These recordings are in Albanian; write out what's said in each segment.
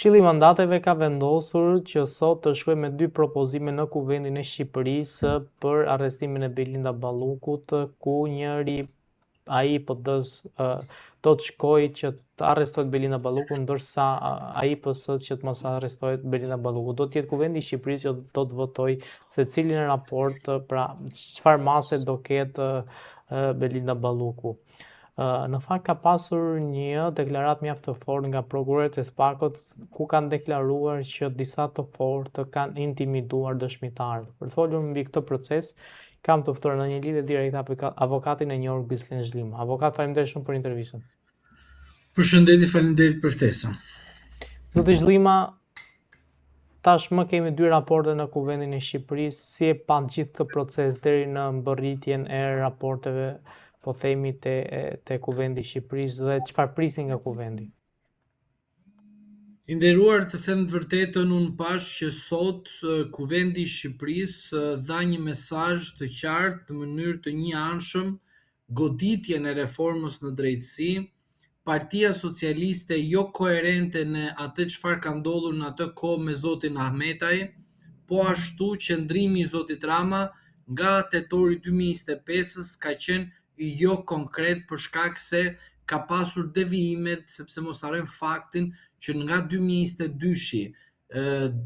Këshilli i Mandateve ka vendosur që sot të shkojë me 2 propozime në Kuvendin e Shqipërisë për arrestimin e Belinda Ballukut, ku njëri ai PD-s do të shkojë që të arrestohet Belinda Balluku, ndërsa ai PS që të mos arrestohet Belinda Balluku. Do të jetë Kuvendi i Shqipërisë që do të votojë se cilin raport, pra çfarë mase do ketë Belinda Balluku. Në fakt ka pasur një deklaratë mjaft të fortë nga prokurorët e SPAK-ut, ku kanë deklaruar që disa të fortë kanë intimiduar dëshmitarët. Për të folur mbi këtë proces, kam të ftuar në një lidhje direkte avokatin e njohur Ghislain Zhlima. Avokat, faleminderit shumë për intervistën. Përshëndetje, faleminderit për ftesën. Zoti Zhlima, tashmë kemi 2 raporte në Kuvendin e Shqipërisë. Si e pan gjithë këtë proces deri në mbërritjen e raporteve, po themi te Kuvendi i Shqipërisë, dhe çfarë prisin nga Kuvendi? I nderuar, të them të vërtetën, unë pash që sot Kuvendi i Shqipërisë dha një mesazh të qartë në mënyrë të njëanshëm goditjen e reformës në drejtësi, Partia Socialiste jo koherente në atë çfarë ka ndodhur në atë kohë me zotin Ahmetaj, po ashtu qëndrimi i zotit Rama nga tetori 2025 ka qenë jo konkret për shkak se ka pasur devijimet, sepse mos harrojmë faktin që nga 2022-shi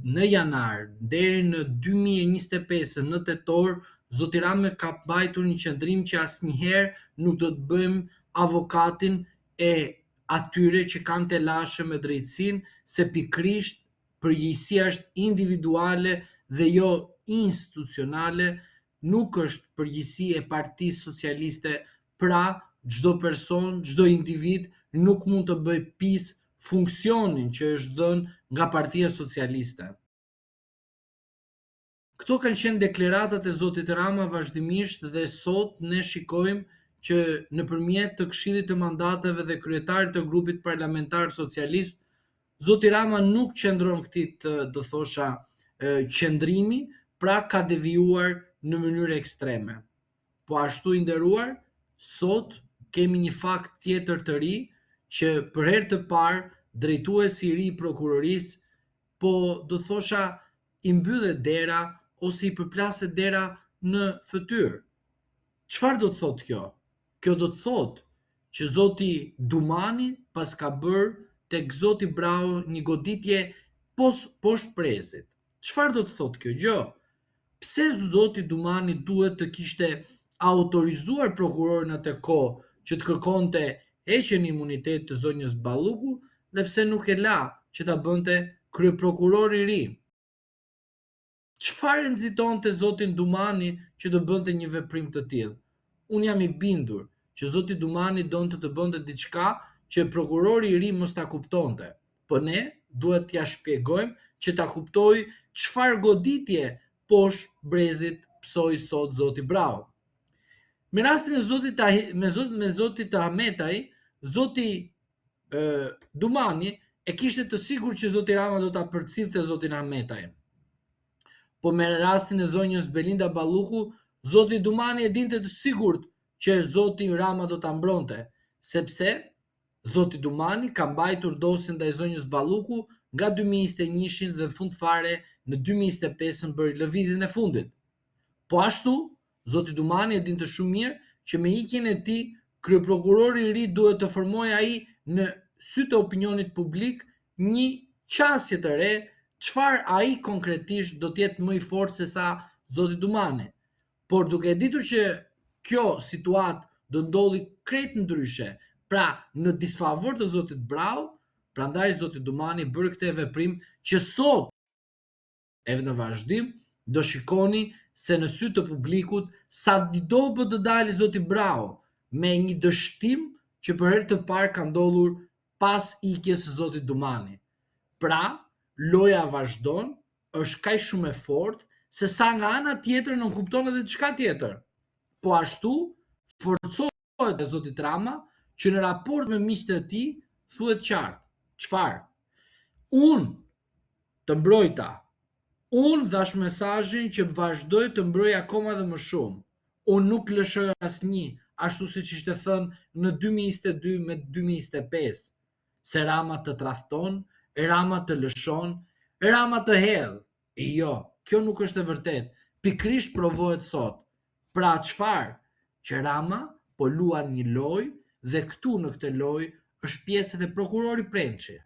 në janar deri në 2025 në tetor, zoti Rama ka mbajtur një qëndrim që asnjëherë nuk do të bëjmë avokatin e atyre që kanë të lashe me drejtësinë, se pikrisht përgjegjësia është individuale dhe jo institucionale, nuk është përgjegjësi e Partisë Socialiste, pra çdo person, çdo individ nuk mund të bëj pis funksionin që është dhënë nga Partia Socialiste. Këto kanë qenë deklaratat e zotit Rama vazhdimisht dhe sot ne shikojmë që nëpërmjet të Këshillit të Mandateve dhe kryetarit të grupit parlamentar socialist, zoti Rama nuk qëndron këtij do thosha qëndrimi, pra ka devijuar në mënyrë ekstreme. Po ashtu, i nderuar, sot kemi një fakt tjetër të ri, që për herë të parë drejtuesi i ri i prokurorisë po do thosha i mbyllet dera ose i përplaset dera në fytyrë. Çfarë do të thotë kjo? Kjo do të thotë që zoti Dumani pas ka bërë tek zoti Brau një goditje poshtë prezit. Çfarë do të thotë kjo gjë? Pse zoti Dumani duhet të kishte autorizuar prokurorin atë kohë që të kërkonte heqjen e imunitetit të zonjës Balluku, dhe pse nuk e la që ta bënte kryeprokurori i ri? Çfarë nxitonte zotin Dumani që të bënte një veprim të tillë? Unë jam i bindur që zoti Dumani donte të bënte diçka që prokurori i ri mos ta kuptonte. Po ne duhet t'ia shpjegojmë që ta kuptojë çfarë goditje poshtë brezit psoi sot zoti Brau. Me rastin e zotit Ahmetaj, zoti Dumani e kishte të sigurt që zoti Rama do ta përcillte zotin Ahmetaj. Po me rastin e zonjës Belinda Balluku, zoti Dumani e dinte të sigurt që zoti Rama do ta mbronte, sepse zoti Dumani ka mbajtur dosjen ndaj zonjës Balluku nga 2021 dhe në fund fare në 2025 bëri lëvizjen e fundit. Po ashtu, zoti Dumani e dinte shumë mirë që me ikjen e tij, kryeprokurori i ri duhet të formojë ai në sy të opinionit publik një qasje të re, çfarë ai konkretisht do të jetë më i fortë se sa zoti Dumani. Por duke ditur që kjo situatë do ndodhi krejt ndryshe, pra në disfavor të zotit Brau, prandaj zoti Dumani bëri këtë veprim që sot edhe në vazhdim do shikoni se në sy të publikut sa do të dalë zoti Brau me një dështim që për herë të parë ka ndodhur pas ikjes së zotit Dumani. Pra, loja vazhdon, është kaq shumë e fortë se sa nga ana tjetër nuk kupton edhe diçka tjetër. Po ashtu forcohet e zotit Rama që në raport me miqtë e tij thuhet qartë. Çfarë? Unë të mbrojta. Unë dhash mesazhin që vazhdoj të mbroj akoma dhe më shumë. Unë nuk lëshoj asnjë, ashtu siç ishte thënë në 2022 me 2025, se Rama të tradhton Rama të lëshon, Rama të hedh. Jo, kjo nuk është e vërtet. Pikrisht provohet sot. Pra çfarë? Që Rama po luan një lojë dhe këtu në këtë lojë është pjesë edhe prokurori Prençi.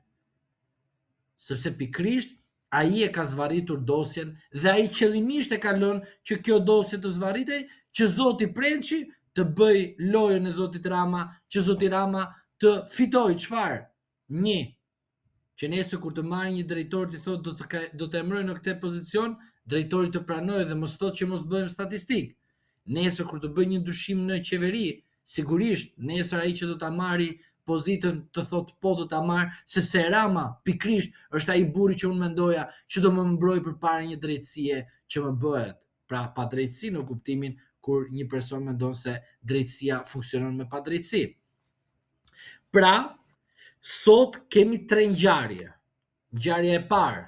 Sepse pikrisht ai e ka zvarritur dosjen dhe ai qëllimisht e ka lënë që kjo dosje të zvarritej, që zoti Prençi të bëj lojën e zotit Rama, që zoti Rama të fitoj çfarë? Një, që nesër kur të marrë një drejtor të thotë do të emëroj në këtë pozicion, drejtori të pranojë dhe mos thotë që mos bëjmë statistik. Nesër kur të bëj një dyshim në qeveri, sigurisht nesër ai që do ta marri pozitën të thotë po do ta marr, sepse Rama pikrisht është ai burri që unë mendoja që do më mbroj përpara një drejtësie që më bëhet. Pra padrejtësi në kuptimin kur një person mendon se drejtësia funksionon me padrejtësi. Pra, sot kemi 3 ngjarje. Ngjarja e parë,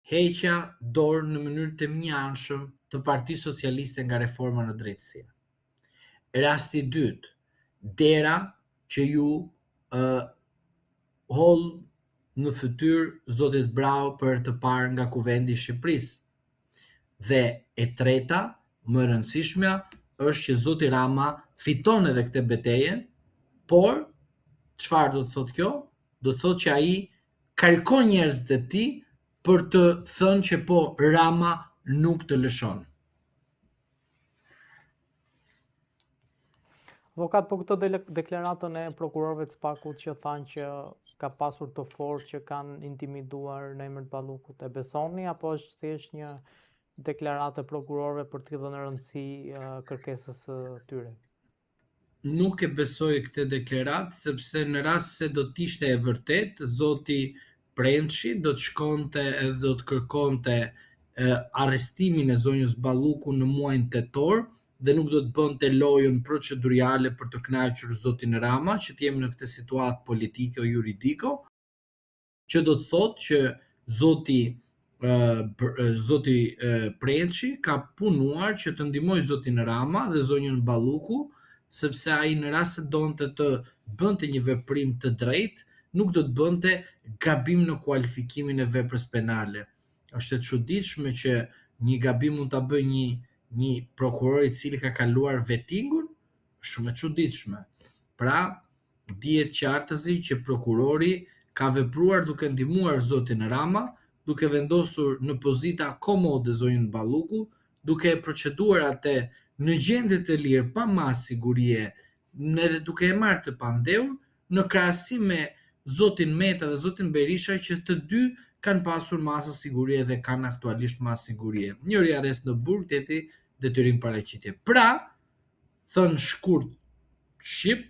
heqja dorë në mënyrë të mjanshëm të Partisë Socialiste nga reforma në drejtësi. Rasti i dytë, dera që ju holl në fytyrë zotit Brau për të parë nga Kuvendi i Shqipërisë. Dhe e treta, më e rëndësishmja, është që zoti Rama fiton edhe këtë betejë, por çfarë do të thotë kjo? Do të thotë që ai karikon njerëzit e tij për të thënë që po Rama nuk të lëshon. Avokat, po këtë deklaratën e prokurorëve të Spakut që thanë që ka pasur të fortë që kanë intimiduar në emër të Ballukut, e besoni apo është thjesht një deklaratë e prokurorëve për të dhënë rëndësi kërkesës së tyre? Nuk e besoj këtë deklaratë, sepse në rast se do të ishte e vërtet, zoti Prençi do të shkonte edhe do të kërkonte arrestimin e zonjës Balluku në muajin tetor dhe nuk do të bënte lojën procedurale për të kënaqur zotin Rama, që të jemi në këtë situatë politike o juridiko, që do të thotë që zoti Prençi ka punuar që të ndihmojë zotin Rama dhe zonjën Balluku, sepse ai në rast se donte të bënte një veprim të drejtë, nuk do të bënte gabim në kualifikimin e veprës penale. Është e çuditshme që një gabim mund ta bëjë një prokuror i cili ka kaluar vettingun, shumë e çuditshme. Pra, dihet qartësi që prokurori ka vepruar duke ndihmuar zotin Rama, duke vendosur në pozita komode zonjën Balluku, duke proceduar atë në gjendje të lirë pa mas sigurie, edhe duke e marrë të pandehur, në krahasim me zotin Meta dhe zotin Berisha, që të dy kanë pasur masa sigurie dhe kanë aktualisht masë sigurie. Njëri arrest në burg, tjetri detyrim paraqitje. Pra, thënë shkurt shqip,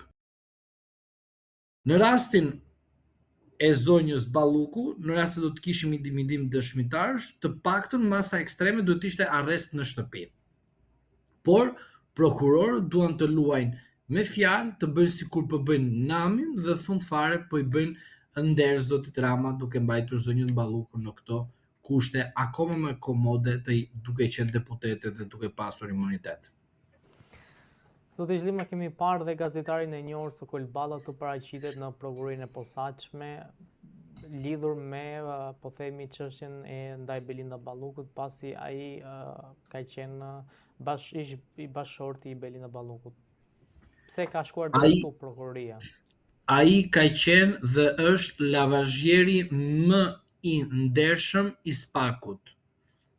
në rastin e zonjës Balluku, në rast se do të kishim intimidim dëshmitarësh, të paktën masa ekstreme duhet të ishte arrest në shtëpi. Por prokurorët duan të luajnë me fjalë, të bëjnë sikur po bëjnë namin dhe fund fare po i bëjnë nder zotit Rama duke mbajtur zonjën Balluku në këto kushte akoma më komode duke qenë deputete dhe duke pasur imunitet. Zoti Zhlima, kemi parë dhe gazetarin e njohur Sokol Balla të paraqitet në prokurorinë e posaçme lidhur me, po themi, çështjen e ndaj Belinda Ballukut, pasi ai ka qenë bashkëshorti i Belinda Ballukut. Pse ka shkuar deri këtu prokuroria? Ai ka qenë dhe është lavazhieri më i ndershëm i Spakut.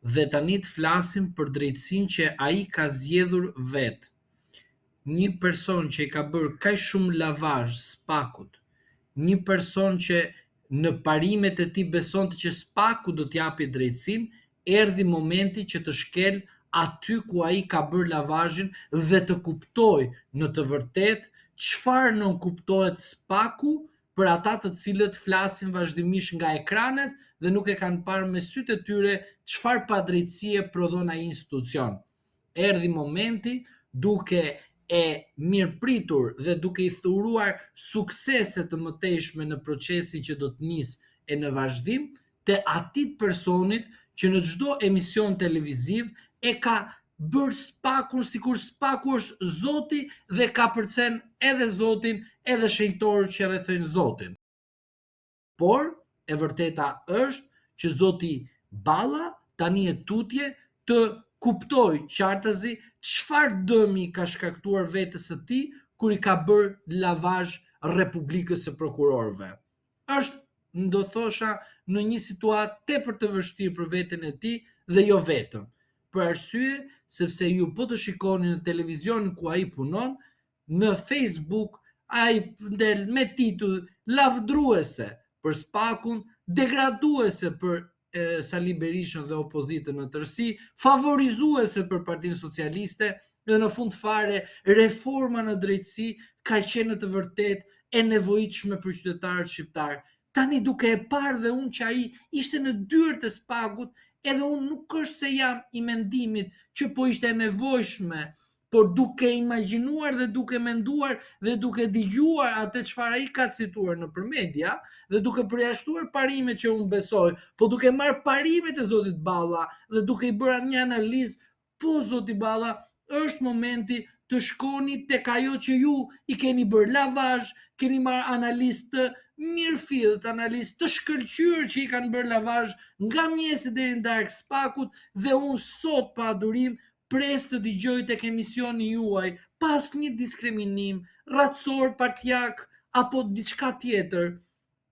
Dhe tani të flasim për drejtësinë që ai ka zgjedhur vetë. Një person që i ka bërë kaq shumë lavazh Spakut, një person që në parimet e tij besonte që Spaku do t'japi drejtësinë, erdhi momenti që të shkel aty ku ai ka bërë lavazhin dhe të kuptoj në të vërtetë çfarë nuk kuptohet Spaku për ata të cilët flasin vazhdimisht nga ekranet dhe nuk e kanë parë me sytë e tyre çfarë padrejtësie prodhon ai institucion. Erdhi momenti duke e mirëpritur dhe duke i thuruar suksese të mëtejshme në procesin që do të nisë e në vazhdim, të atit personit që në çdo emision televiziv e ka bërë Spakun sikur Spaku është Zoti dhe ka përcen edhe Zotin edhe shenjtorët që rrethojnë Zotin. por e vërteta është që zoti Balla tani e tutje të kuptoj qartazi çfarë dëmi ka shkaktuar vetes së tij kur i ka bërë lavazh Republikës së Prokurorëve. Është, do thosha, në një situatë tepër të vështirë për veten e tij dhe jo vetëm. Për arsye sepse ju po të shikoni në televizion ku ai punon, në Facebook ai del me titull lavdruese për Spakun, degraduese për Sali Berishën dhe opozitën në tërësi, favorizuese për Partinë Socialiste dhe në fund fare reforma në drejtësi ka qenë të vërtet e nevojitshme për qytetarët shqiptar. Tani duke e parë dhe unë që ai ishte në dyert e Spakut, edhe unë nuk është se jam i mendimit që po ishte e nevojshme, por duke imagjinuar dhe duke menduar dhe duke dëgjuar atë çfarë ai ka cituar nëpër media dhe duke përjashtuar parimet që unë besoj, po duke marrë parimet e zotit Balla dhe duke i bërë një analizë, po zoti Balla, është momenti të shkoni tek ajo që ju i keni bërë lavazh, keni marrë analistë të mirëfillt, analistë të shkëlqyer që i kanë bërë lavazh nga mjesi deri në darkë Spakut dhe unë sot pa durim pres të dëgjoj tek emisioni juaj pas një diskriminim racor, partijak apo diçka tjetër.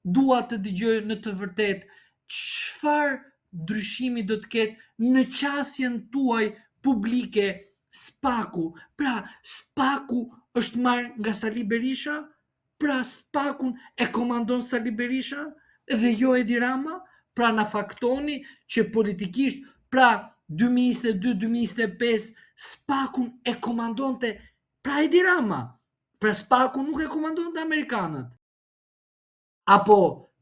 Dua të dëgjoj në të vërtet çfarë ndryshimi do të ketë në qasjen tuaj publike Spaku. Pra, Spaku është marrë nga Sali Berisha? Pra, Spakun e komandon Sali Berisha dhe jo Edi Rama? Pra, na faktoni që politikisht, pra 2022-2025 Spakun e komandonte pra Edi Rama. Pra Spakun nuk e komandonte amerikanët. Apo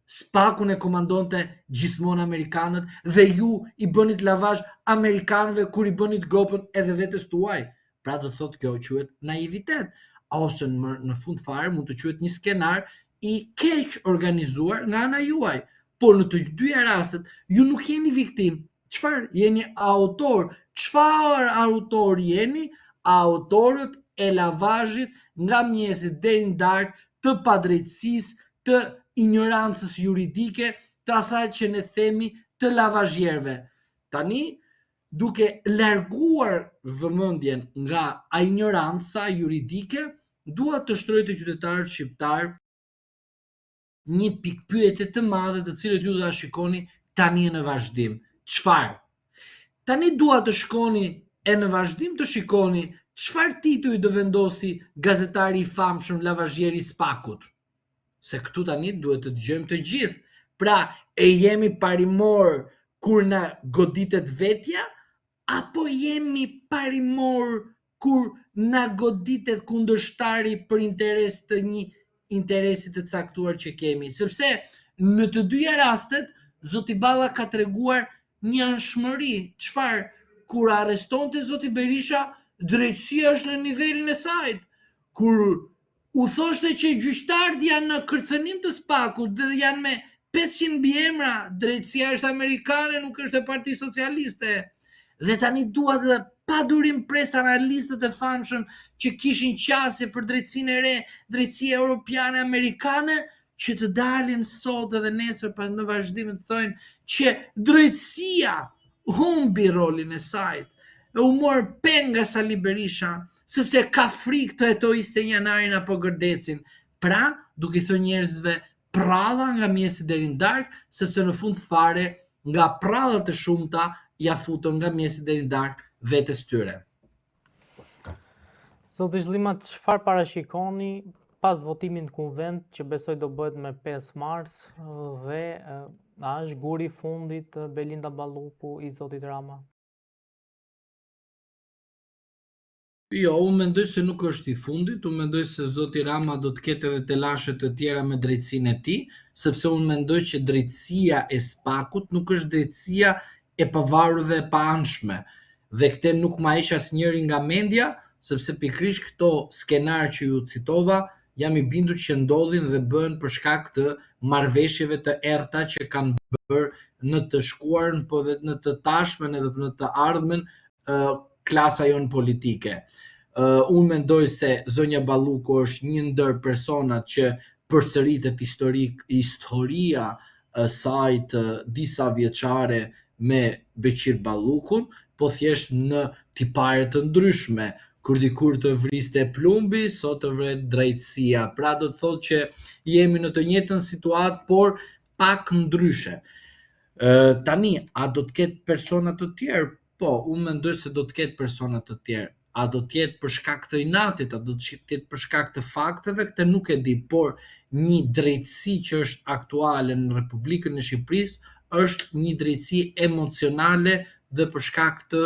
Spakun e komandonte gjithmonë amerikanët dhe ju i bënit lavazh amerikanëve kur i bënit gropën edhe vetes tuaj. Pra do thotë kjo quhet naivitet, ose në fund fare mund të quhet një skenar i keq organizuar nga ana juaj. Por në të dyja rastet ju nuk jeni viktim. Çfarë? Jeni autor. Çfarë autor jeni? Autorët e lavazhit nga mjesi deri në darkë të padrejtësisë, të ignorancës juridike, të asaj që ne themi të lavazhjerëve. Tani, duke larguar vëmendjen nga ignoranca juridike, dua të shtroj të qytetarët shqiptar një pikpyetje të madhe të cilët ju do ta shikoni tani në vazhdim. Çfarë? Tani dua të shkoni e në vazhdim të shikoni çfarë titull do vendosi gazetari i famshëm lavazhieri Spakut. Se këtu tani duhet të dëgjojmë të gjithë. Pra, e jemi parimor kur na goditet vetja, apo jemi parimor kur na goditet kundërshtari për interes të një interesi të caktuar që kemi? Sepse në të dyja rastet, zoti Balla ka treguar një anshmëri. Çfarë? Kur arrestonte zoti Berisha, drejtësia është në nivelin e saj. Kur u thoshte që gjyqtarët janë në kërcënim të Spakut dhe janë me 500 mbiemra, drejtësia është amerikane, nuk është e Partisë Socialiste. Dhe tani dua të pa durim pres analistët e famshëm që kishin qasje për drejtësinë e re, drejtësia europiane amerikane, që të dalin sot edhe nesër pas në vazhdim të thojnë që drejtësia humbi rolin e saj, e u mor peng nga Sali Berisha, sepse ka frikë të hetoj 20 janarin apo gërdecin. Pra, duke i thënë njerëzve pralla nga mjesi deri në darkë, sepse në fund fare nga prallat e shumta ja futën nga mjesi deri në darkë vetes tyre. Zoti Zhlima, çfarë parashikoni pas votimit në Kuvend që besoj do bëhet me 5 mars dhe a është guri i fundit Belinda Balluku i zotit Rama? Jo, unë mendoj se nuk është i fundit, unë mendoj se zoti Rama do të ketë edhe telashe të tjera me drejtësinë e tij, sepse unë mendoj që drejtësia e Spakut nuk është drejtësia e pavarur dhe e paanshme. Dhe këtë nuk ma ish asnjëri nga mendja, sepse pikërisht këto skenar që ju citova, jam i bindur që ndodhin dhe bëhen për shkak të marrëveshjeve të errta që kanë bërë në të shkuarën, po edhe në të tashmen edhe në të ardhmen klasa jonë politike. Unë mendoj se zonja Balluku është një ndër personat që përsëritet historia e saj të disa vjeçare me Beqir Ballukun, po thjesht në tipare të ndryshme. Kur dikur të vriste plumbi, sot të vret drejtësia. Pra do të thotë që jemi në të njëjtën situatë, por pak ndryshe. Tani, a do të ketë persona të tjerë? Po, unë mendoj se do të ketë persona të tjerë. A do të jetë për shkak të inatit, a do të jetë për shkak të fakteve, këtë nuk e di, por një drejtësi që është aktuale në Republikën e Shqipërisë është një drejtësi emocionale dhe për shkak të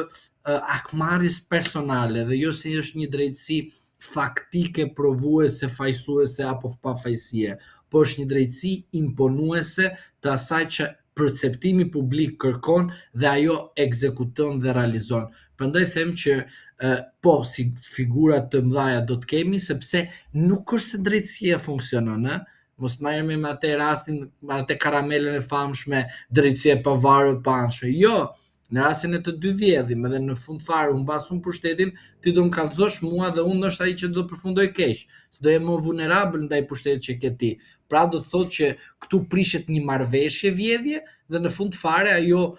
akmarrjes personale dhe jo si është një drejtësi faktike, provuese, fajsuese apo pafajësie, por është një drejtësi imponuese të asaj që perceptimi publik kërkon dhe ajo ekzekuton dhe realizon. Prandaj them që po, si figura të mëdha do të kemi, sepse nuk është se drejtësia funksionon, mos marrëmi me atë rastin, me atë karamelen e famshme, drejtësia e pavarur e panshme. Jo, në rastin e të dy vjedhim, edhe në fund fare humbas unë pushtetin, ti do më kallëzosh mua dhe unë është ai që do përfundoj keq, se do jem më vulnerabël ndaj pushtetit që ke ti. Pra do të thotë që këtu prishet një marrëveshje vjedhje dhe në fund fare ajo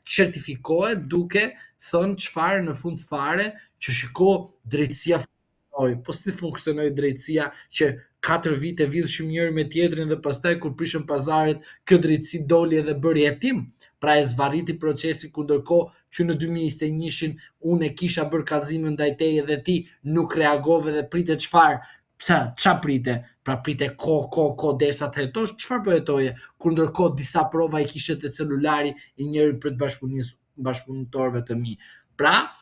certifikohet duke thënë çfarë në fund fare që shiko drejtësia funksionoi. Po si funksionoi drejtësia që 4 vite vidhshim njëri me tjetrin dhe pastaj kur prishën pazarit, kjo drejtësi doli edhe bëri hetim. Pra e zvarriti procesi ku ndërkohë që në 2021-shin unë e kisha bërë kallëzime ndaj teje dhe ti nuk reagove dhe prite çfarë? Ça prite? Pra prite ko derisa të hetosh, çfarë po hetoje? Kur ndërkohë disa prova i kishe te celulari i njëri prej bashkëpunëtorëve të mi. Pra,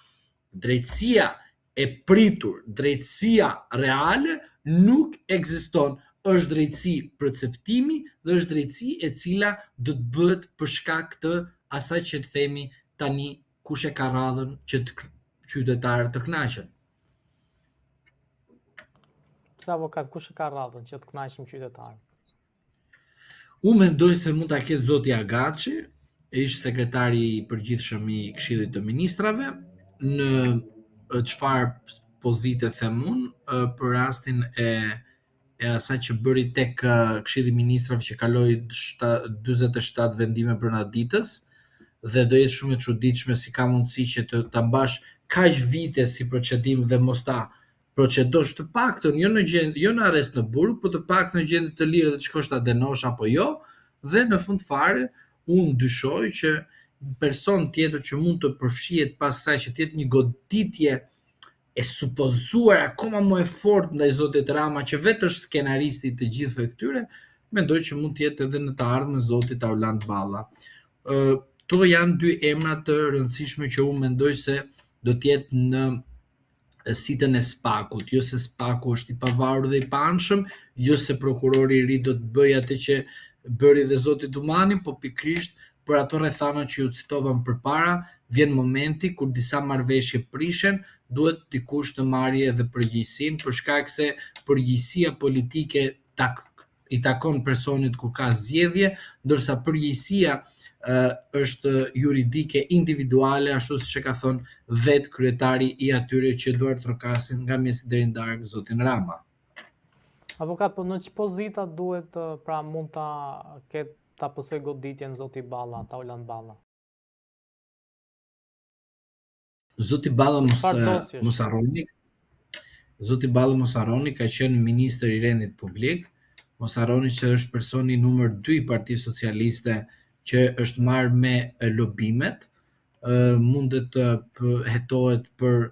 drejtësia e pritur, drejtësia reale nuk ekziston. Është drejtësi perceptimi dhe është drejtësi e cila do të bëhet për shkak të asaj që të themi tani kush e ka radhën që qytetarët të kënaqen. Pse avokat, kush e ka radhën që të kënaqim qytetarët? Unë mendoj se mund ta ketë zoti Agaçi, ish sekretari i përgjithshëm i Këshillit të Ministrave, në çfarë pozite them unë për rastin e asaj që bëri tek Këshilli i Ministrave që kaloi 47 vendime brenda ditës dhe do jetë shumë e çuditshme si ka mundësi që ta mbash kaq vite si procedim dhe mos ta procedosh të paktën jo në arrest në burg, por të paktën në gjendje të lirë dhe të shkosh ta dënosh apo jo, dhe në fund fare unë dyshoj që person tjetër që mund të përfshihet pas asaj që të jetë një goditje e supozuar akoma më e fortë ndaj zotit Rama, që vetë është skenaristi të gjithëve këtyre, mendoj që mund të jetë edhe në të ardhmen zotit Arland Balla. Këto janë dy emra të rëndësishme që unë mendoj se do të jetë në sitën e Spakut, jo se Spaku është i pavarur dhe i panshëm, jo se prokurori i ri do të bëjë atë që bëri dhe zoti Dumani, po pikërisht për ato rrethana që ju citova më përpara, vjen momenti kur disa marrëveshje prishen, duhet dikush të marrë edhe përgjegjësinë, për shkak se përgjegjësia politike i takon personit kur ka zgjedhje, ndërsa përgjegjësia është juridike individuale, ashtu siç e ka thënë vet kryetari i atyre që duhet trokasin nga mesi deri në darkë, zotin Rama. Avokat, po në që pozita duhet, pra mund ta pësoj goditjen zoti Balla, Arland Balla? Zoti Balla mos harroni. Zoti Balla mos harroni, ka qenë ministër i rendit publik. Mos harroni që është personi numër 2 i Partisë Socialiste që është marrë me lobimet. Mundet të hetohet për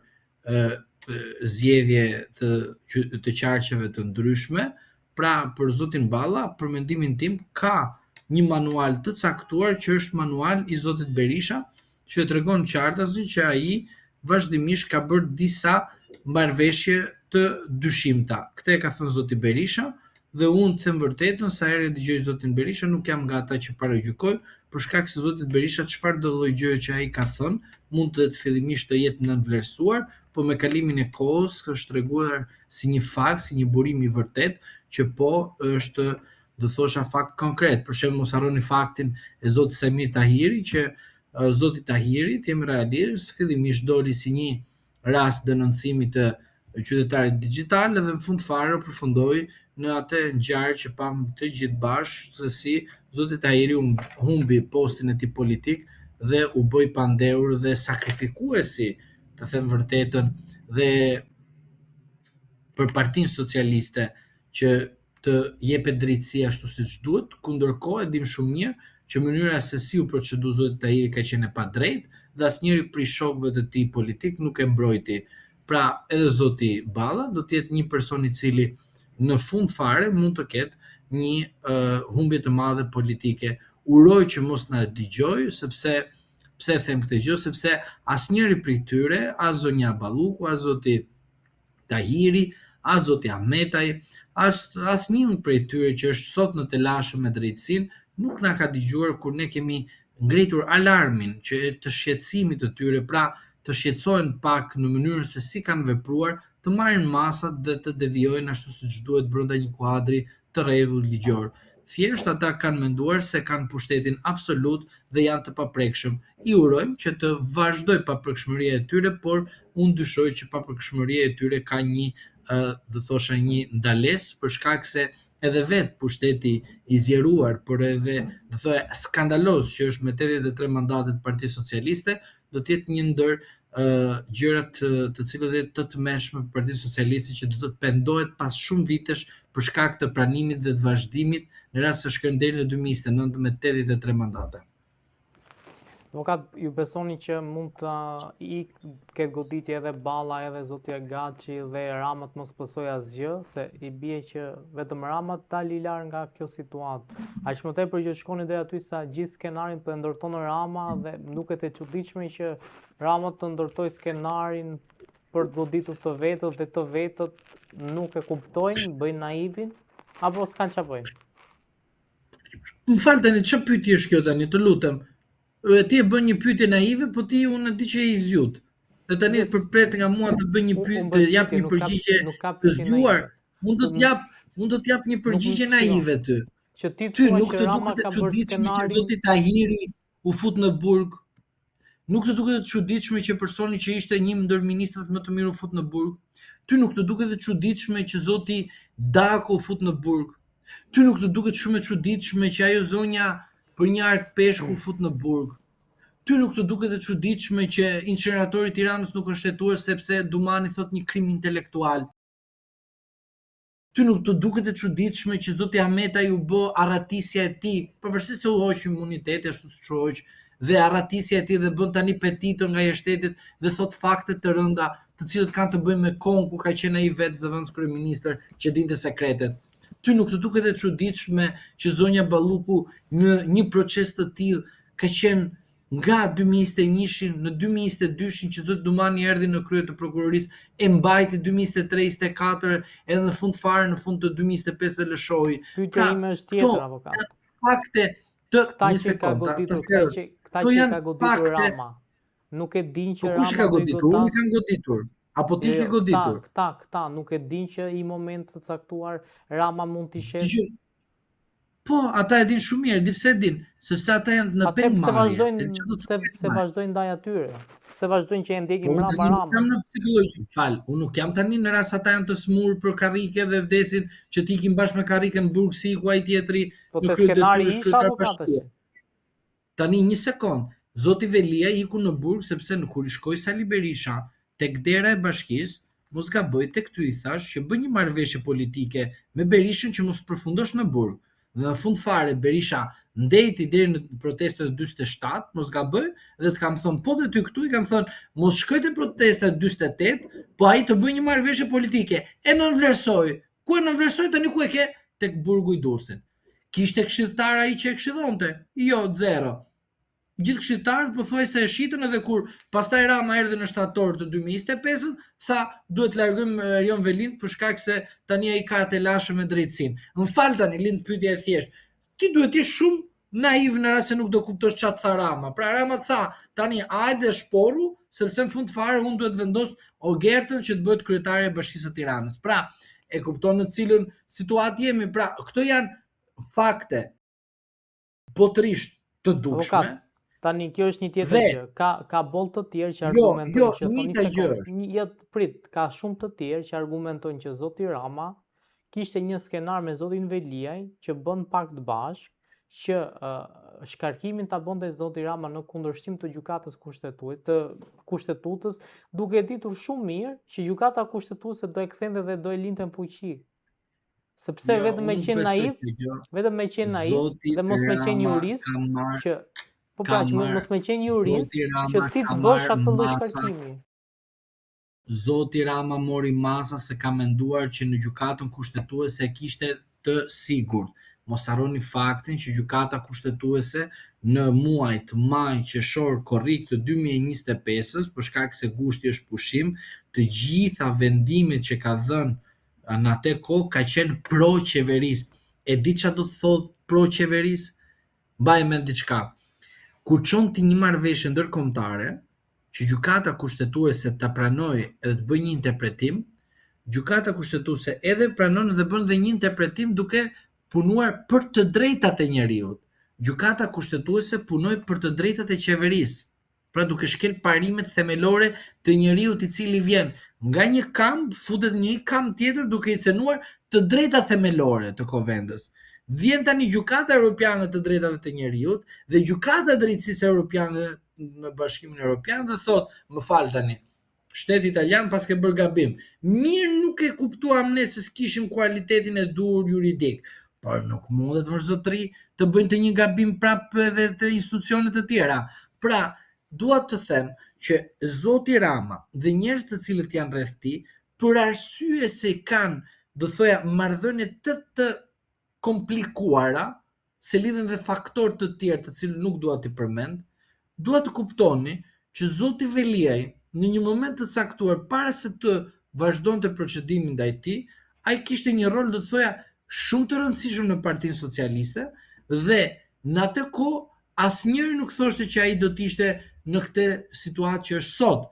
zgjedhje të qarqeve të ndryshme. Pra, për zotin Balla, për mendimin tim, ka një manual të caktuar që është manual i zotit Berisha, që tregon qartazi që ai vazhdimisht ka bërë disa marrëveshje të dyshimta. Këtë e ka thënë zoti Berisha dhe unë them vërtetën sa herë dëgjoj zotin Berisha nuk jam nga ata që paragjykoj, për shkak se zoti Berisha çfarë do lloj gjëje që ai ka thënë mund të fillimisht të jetë nënvlerësuar, por me kalimin e kohës është treguar si një fakt, si një burim i vërtet që po është, do thosha, fakt konkret. Për shembull, mos harroni faktin e zotit Samir Tahiri që zoti Tahiri, të jemi realist, fillimisht doli si një rast denoncimi të qytetarit digjital dhe në fund fare përfundoi në atë ngjarje që pam të gjithë bashkë se si zoti Tahiri humbi postin e tij politik dhe u bë pandehur dhe sakrifikuesi, të them vërtetën, dhe për Partinë Socialiste që të jepet drejtësi ashtu siç duhet, ku ndërkohë e dim shumë mirë që mënyra se si u procedu zoti Tahiri ka qenë e padrejtë dhe asnjëri prej shokëve të tij politik nuk e mbrojti. Pra, edhe zoti Balla do të jetë një person i cili në fund fare mund të ketë një humbje të madhe politike. Uroj që mos na dëgjoj, sepse pse them këtë gjë, sepse asnjëri prej tyre, as zonja Balluku, as zoti Tahiri, as zoti Ahmetaj, as një prej tyre që është sot në telashëm me drejtësinë, nuk na ka dëgjuar kur ne kemi ngritur alarmin që të shqetësimit të tyre, pra të shqetësohen pak në mënyrën se si kanë vepruar, të marrin masat dhe të devijojnë ashtu siç duhet brenda një kuadri të rregullt ligjor. Thjesht ata kanë menduar se kanë pushtetin absolut dhe janë të paprekshëm. I urojmë që të vazhdoj paprekshmëria e tyre, por unë dyshoj që paprekshmëria e tyre ka një do thosha një ndalesë për shkak se edhe vetë pushteti i zgjeruar, por edhe do thoya skandaloz që është me 83 mandate të Partisë Socialiste, do të jetë një ndër gjërat të cilat do të tmeshme për Partinë Socialiste që do të pendohet pas shumë vitesh për shkak të pranimit dhe të vazhdimit në rast se shkojnë deri në 2029 me 83 mandate. Avokat, ju besoni që mund të ketë goditje edhe Balla, edhe zoti Agaçi dhe Rama të mos pësoj asgjë, se i bie që vetëm Rama dali larg nga kjo situatë. Aq më tepër që shkoni deri aty sa gjithë skenarin po e ndërton Rama dhe më duket e çuditshme që Rama të ndërtoj skenarin për të goditur të vetët dhe të vetët nuk e kuptojnë, bëjnë naivin, apo s'kan ç'a bëjnë? Më fal tani, ç'a pyetje është kjo tani, të lutem? Ti e bën një pyetje naive, po ti unë di që e i zgjut. Dhe tani përpret nga mua të bëj një pyetje, të jap një përgjigje të zgjuar. Mund të të jap një përgjigje naive ty. Ty nuk të duket e çuditshme që zoti Tahiri u fut në burg? Nuk të duket e çuditshme që personi që ishte një ndër ministrat më të mirë u fut në burg? Ty nuk të duket e çuditshme që zoti Daku u fut në burg? Ty nuk të duket shumë e çuditshme që ajo zonja për një ark peshku u fut në burg? Ty nuk të duket e çuditshme që incineratori i Tiranës nuk është shtetëruar sepse Dumani thot një krim intelektual? Ty nuk të duket e çuditshme që zoti Ahmetaj u bë arratisja e tij, pavarësisht se u hoq imuniteti ashtu siç u hoq, dhe arratisja e tij dhe bën tani petitor nga jashtëtetit dhe thot fakte të rënda, të cilët kanë të bëjnë me kohën kur ka qenë ai vetë zëvendës kryeministër që dinte sekretet. Ty nuk të duket e çuditshme që zonja Balluku në një proces të tillë ka qenë nga 2021 në 2022 që zoti Dumani erdhi në krye të prokurorisë, e mbajti 2023-24 edhe në fund fare në fund të 2025 dhe lëshoi. Pyetja ime është tjetër, avokat. Fakte të këta që ka goditur Rama, nuk e din që Rama. Po kush ka goditur? Unë kam goditur. Apo ti ke goditur? Këta nuk e din që i moment të caktuar Rama mund t'i shetë. Po, ata e din shumë mirë, di pse e din, sepse ata janë në pengmarrje. Se vazhdojnë ndaj atyre, se vazhdojnë që e ndjekin mbrapa Rama. Unë jam në psikologji, unë nuk jam tani në rast ata janë të smurë për karrike dhe vdesin që t'ikin bashkë me karrikën në burg si ku ai tjetri. Po te skenari isha avokatësh. Tani një sekond, zoti Velia iku në burg sepse kur i shkoi Sali Berisha tek dera e bashkisë, mos gaboj tek ty i thash që bën një marrëveshje politike me Berishën që mos përfundosh në burg. Dhe në fund fare Berisha ndeti deri në protestën e 47, mos gaboj, dhe të kam thënë po te ty këtu, i kam thënë mos shkoj te protesta e 48, po ai të bëj një marrëveshje politike. E nënvlerësoi. Ku e nënvlerësoi tani ku e ke? Tek burgu i Durrësit. Kishte këshilltar ai që e këshillonte? Jo, zero. Gjithë këshilltarët pothuajse e shitën, edhe kur pastaj Rama erdhi në shtator të 2025, tha duhet largojmë Erion Velin për shkak se tani ai ka të lashëm me drejtësinë. Më fal tani, lind pyetja e thjeshtë. Ti duhet të jesh shumë naiv në rast se nuk do kuptosh çfarë tha Rama. Pra Rama tha, tani hajde shporu, sepse në fund fare unë duhet vendos Ogertën që të bëhet kryetare e Bashkisë së Tiranës. Pra, e kupton në cilën situatë jemi. Pra, këto janë fakte botërisht të dukshme. Tani kjo është një tjetër gjë. Ka boll të tjerë që argumentojnë që ka shumë të tjerë që argumentojnë që zoti Rama kishte një skenar me zotin Veliaj që bën pakt bashk që shkarkimin ta bënte zoti Rama në kundërshtim të gjykatës të kushtetutës, duke ditur shumë mirë që gjykata kushtetuese do e kthente dhe do e linte në fuqi. Sepse vetëm me qenë naiv, Zoti dhe mos me qenë Rama jurist, ka marrë që mos me qenë jurist, Zoti Rama që ti ka të bësh marrë atë lloj masa. shkarkimi. Zoti Rama mori masa se ka menduar që në gjykatën kushtetuese kishte të sigurt. Mos harroni faktin që gjykata kushtetuese në muajt maj, qershor, korrik të 2025-s, për shkak se gushti është pushim, të gjitha vendimet që ka dhënë në atë kohë ka qenë pro qeverisë. E di çfarë do të thotë pro qeverisë? Mbaj mend diçka. Kur çon ti një marrëveshje ndërkombëtare, që gjykata kushtetuese ta pranojë edhe të bëjë një interpretim, gjykata kushtetuese edhe pranon dhe bën dhe një interpretim duke punuar për të drejtat e njeriut. Gjykata kushtetuese punoi për të drejtat e qeverisë, pra duke shkel parimet themelore të njeriut i cili vjen nga një kamp, futet në një kamp tjetër duke i cënuar të drejtat themelore të Kovendës. Vjen tani gjykata europiane të drejtave të njeriut dhe gjykata e drejtësisë europiane në Bashkimin Evropian dhe thot, më fal tani, shteti italian pas ke bërë gabim. Mirë, nuk e kuptuam ne se s'kishim kualitetin e duhur juridik, por nuk mundet më zotëri të bëjnë të një gabim prapë edhe të institucionet të tjera. Pra, dua të them që zoti Rama dhe njerëz të cilët janë rreth tij, për arsye se kanë, do thoya, marrëdhënie të komplikuara, se lidhen dhe faktorë të tjerë të cilët nuk dua t'i përmend, dua të kuptoni që zoti Veliaj në një moment të caktuar para se të vazhdonte procedimin ndaj tij, ai kishte një rol, do të thoya, shumë të rëndësishëm në Partinë Socialiste dhe në atë kohë asnjëri nuk thoshte që ai do të ishte në këtë situatë që është sot.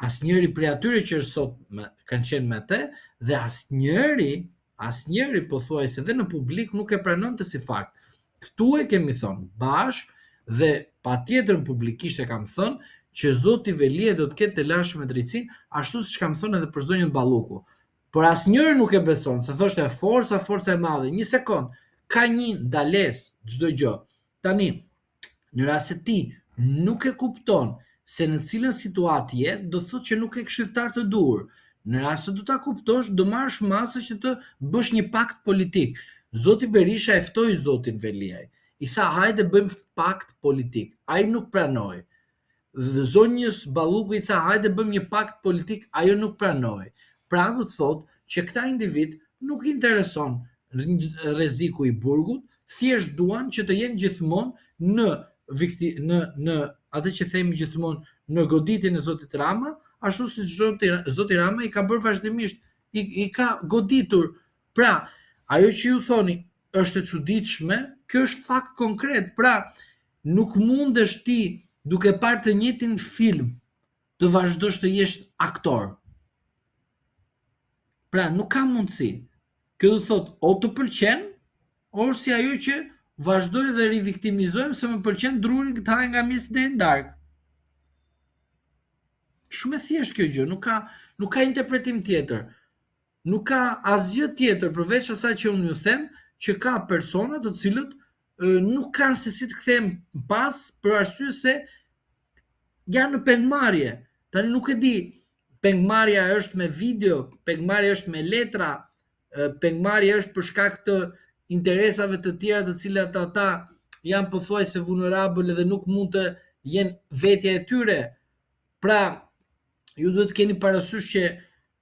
Asnjëri prej atyre që është sot kanë qenë me të dhe asnjëri pothuajse dhe në publik nuk e pranonte si fakt. Ktu e kemi thënë bashk dhe patjetër publikisht e kam thënë që zoti Velia do të ketë të lashme drejtësinë, ashtu siç kam thënë edhe për zonjën Balluku. Por asnjëri nuk e beson, se thoshte forca e madhe. Një sekond, ka një ndalesë çdo gjë. Tani, në rast se ti nuk e kupton se në cilën situatë je, do thotë që nuk e këshilltar të duhur. Në rast se do ta kuptosh, do marrësh masë që të bësh një pakt politik. Zoti Berisha e ftoi zotin Veliaj. I tha, hajde bëjmë pakt politik. Ai nuk pranoi. Dhe zonjës Balluku i tha, hajde bëjmë një pakt politik, ajo nuk pranoi. Pra do të thotë që këta individ nuk intereson rreziku i burgut, thjesht duan që të jenë gjithmonë në atë që themi gjithmonë në goditjen e zotit Rama, ashtu siç zoti Rama i ka bërë vazhdimisht, i ka goditur. Pra, ajo që ju thoni është e çuditshme, kjo është fakt konkret. Pra, nuk mundesh ti duke parë të njëjtin film të vazhdosh të jesh aktor. Pra, nuk ka mundësi. Kjo do thotë o të pëlqen, ose si ajo që vazhdoj dhe riviktimizojmë se më pëlqen drurin të haj nga mjesi deri në darkë. Shumë e thjeshtë kjo gjë, nuk ka interpretim tjetër. Nuk ka asgjë tjetër përveç asaj që unë ju them, që ka persona të cilët nuk kanë se si të kthehen pas për arsye se janë në pengmarrje. Tani nuk e di, pengmarrja është me video, pengmarrja është me letra, pengmarrja është për shkak të interesave të tjera të cilat ata janë pothuajse vulnerable dhe nuk mund të jenë vetja e tyre. Pra, ju duhet të keni parasysh që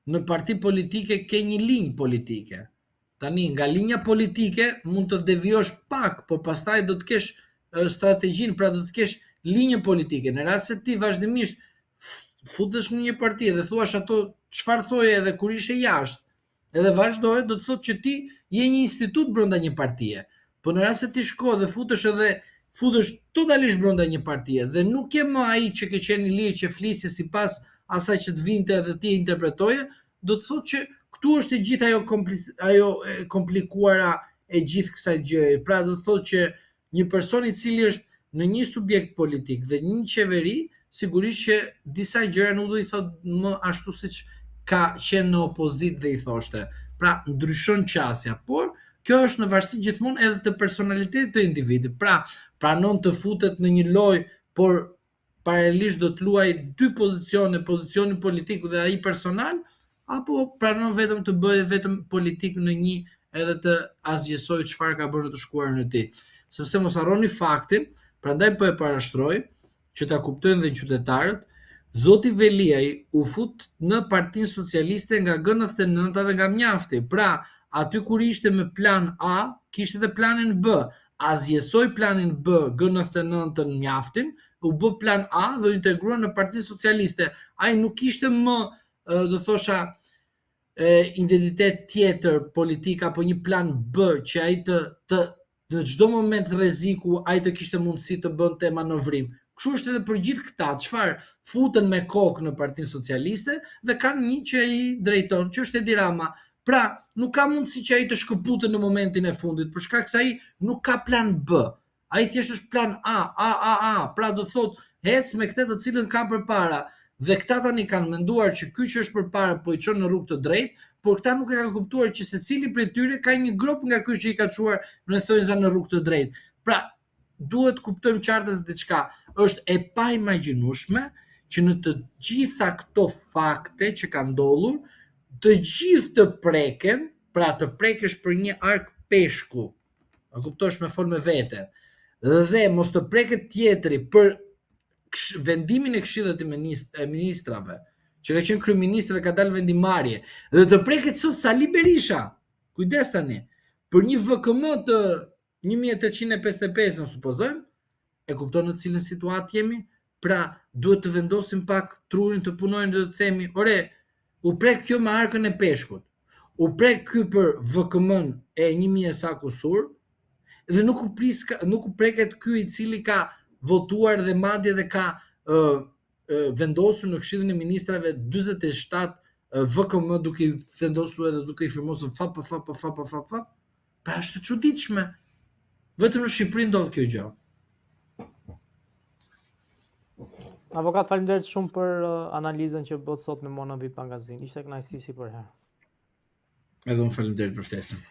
në parti politike ke një linjë politike. Tani, nga linja politike mund të devijosh pak, por pastaj do të kesh strategjinë, pra do të kesh linjë politike. Në rast se ti vazhdimisht futesh në një parti dhe thuash ato çfarë thoje edhe kur ishe jashtë, edhe vazhdoje, do të thotë që ti je një institut brenda një partie. Po në rast se ti shko dhe futesh totalisht brenda një partie dhe nuk je më ai që ke qenë i lirë që flisje sipas asaj që të vinte dhe ti interpretoje, do të thotë që këtu është e gjithë ajo komplikuara e gjithë kësaj gjëje. Pra do të thotë që një person i cili është në një subjekt politik dhe një qeveri, sigurisht që disa gjëra nuk do i thotë më ashtu siç ka qenë në opozit dhe i thoshte. Pra, ndryshon qasja, por kjo është në varësi gjithmonë edhe të personalitetit të individit. Pra, pranon të futet në një lojë, por paralelisht do të luaj dy pozicione, pozicionin politik dhe ai personal, apo pranon vetëm të bëjë vetëm politik në një edhe të asgjësoj çfarë ka bërë në të shkuarën e tij. Sepse mos harroni faktin, prandaj po e parashtroj që ta kuptojnë dhe qytetarët, Zoti Veliaj u fut në Partinë Socialiste nga G99 dhe nga mjafti. Pra, aty kur ishte me plan A, kishte edhe planin B. Asgjësoi planin B, G99 mjaftin, u bë plan A dhe u integrua në Partinë Socialiste. Ai nuk kishte më, do thosha, identitet tjetër politik apo një plan B që ai të në çdo moment rreziku ai të kishte mundësi të bënte manovrim. Kështu është edhe për gjithë këta, çfarë futen me kokë në Partinë Socialiste dhe kanë një që ai drejton, që është Edi Rama. Pra, nuk ka mundësi që ai të shkëputet në momentin e fundit, për shkak se ai nuk ka plan B. Ai thjesht është plan A. Pra do thotë hec me këtë të cilën kanë përpara. Dhe këta tani kanë menduar që ky që është përpara po i çon në rrugë të drejtë, por këta nuk e kanë kuptuar që secili prej tyre ka një grop nga ky që i ka çuar në thonjza në rrugë të drejtë. Pra, duhet kuptojmë qartë se diçka është e paimagjinueshme që në të gjitha këto fakte që kanë ndodhur, të gjithë të preken, pra të prekesh për një ark peshku, a kuptosh me formë vete, dhe mos të preket tjetri për vendimin e Këshillit të Ministrave, që ka qenë kryeminist dhe ka dalë vendimarrje, dhe të preket sot Sali Berisha. Kujdes tani, për një VKM të 1855, në supozojmë, e kupton në cilën situatë jemi, pra duhet të vendosim pak trurin të punojnë dhe të themi, ore, u prek kjo me arkën e peshkut, u prek ky për VKM-n e 1000 sa kusur, dhe nuk u preket ky i cili ka votuar dhe madje dhe ka vendosur në Këshillin e Ministrave 47 VKM duke i vendosur edhe duke i firmosur fap. Pra është e çuditshme. Vetëm në Shqipëri ndodh kjo gjë. Avokat, faleminderit shumë për analizën që bët sot me Mona Vip Magazin. Ishte kënaqësi si për herë. Edhe unë faleminderit për ftesën.